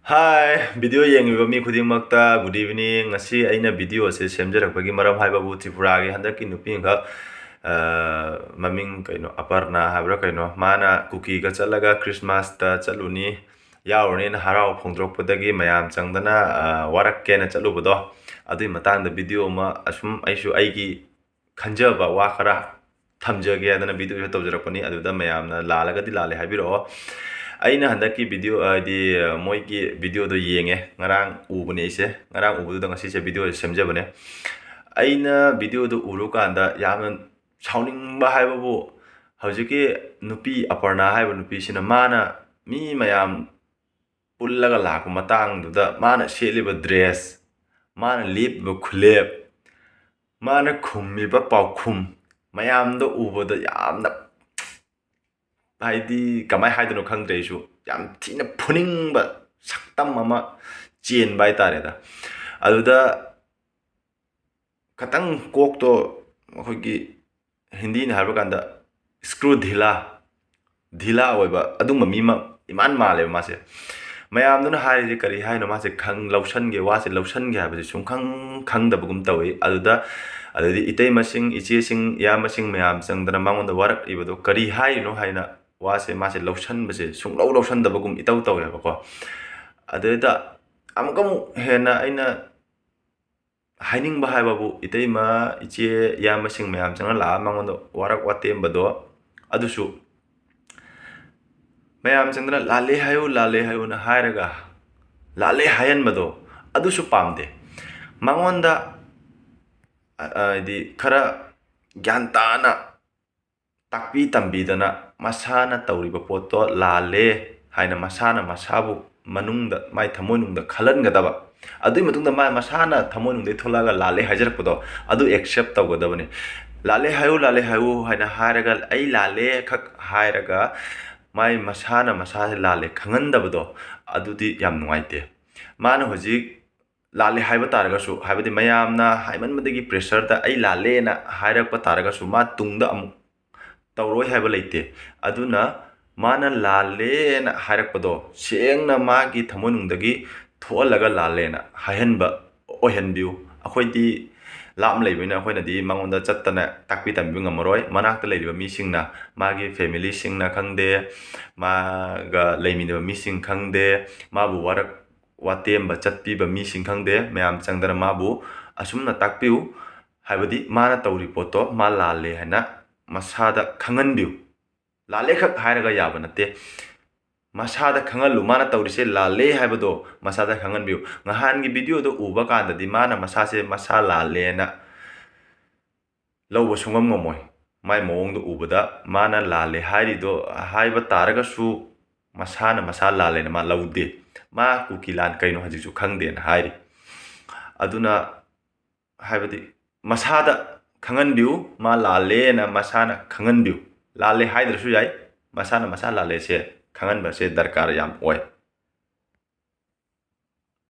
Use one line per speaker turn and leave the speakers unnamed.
Hi, video yengiba mi khudingmakta good evening. Ngasi aina video se semjarakpagi maram haibabu Tripuragi handaki nupi nga maming kaino Aparna habra kaino mana cookie ga chalaga Christmas ta chaluni yaurni na harau phongdrokpadagi mayam changdana warakke na chalubodo adui matangda video ma asum aishu aigi khanjaba wa khara thamjage adana video tawjarakpani aduda mayamna lalagadi lale habiro aina handaki video di moigi video do yenge ngarang ubune ise ngarang ubudu da ngasi se video semjabane aina video do urukanda yaman chawning ba haibabu hojiki nupi Aparna haiba nupi sina mana mi mayam pullaga laku matang duda mana sheliba dress mana lip ba khulep mana khummi ba paukhum mayam do ubuda yamna 하이디 가마이 하이드노 칸드레이슈 얌 티나 푸닝바 삭담 마마 찌엔 바이따레다 아두다 가땅 꼭도 거기 힌디나 하르간다 스크루 딜라 오이바 아둥마 미마 이만 말레 마세 mayamduna hairi kari haino mase khang lausange wase lausange habase sungkhang khangdabugum tawi aduda adudi itei masing ichi sing ya masing mayam sangdana mangonda warak ibado kari haino haina wase mase lausan base sunglau lausan dabagum itau taw ya bako aduda amkamu hena aina haining ba haibabu itei ma ichi ya masing mayam sangna la mangonda warak watem bado adusu mayam sangdana lale hayo na hairaga lale hayan bado adusu pamde mangonda di khara gyantana takpi tambidana masana tawriba poto lale haina masana masabu manungda mai thamonungda khalangadaba adui matungda mai masana thamonungde tholaga lale hajarpado adu accept tawgadabane lale hayo haina hairaga ai lale khak hairaga mai masana lale khangandabado adudi yam nuaite mana hojik lale haiba taragasu haibadi mayamna haimanmadagi pressure da ai lale na hairakpa taragasu ma tungda amu tawroi haiba leite aduna mana lale na hairakpado sengna magi thamonungdagi thoalaga lale na haihanba ohenbiu akhoi lam leibina akhoi na di mangonda chattana takpi tambi ngamoroi manakta leiba mi singna magi family singna khangde maga leimina mi sing khangde mabu warak watem ba chatpi ba mi sing khangde mayam changdana mabu asumna takpiu haibadi mana tawri poto ma lale hana masada khanganbiu lale khak hairaga yaba nate masada khangalu mana tawrise lale haibado masada khanganbiu ngahan gi video do uba kanda di mana masase masa lale na lawba sungam ngomoi mai moong do ubada mana lale hairi do haiba taraga su masana masa lale na ma lawde ma kukilan kaino hajisu khangde na hairi aduna haibadi masada khanganbiu ma lale na masana khanganbiu lale haidrasu yai masana lale se khanganba se darkar yam oi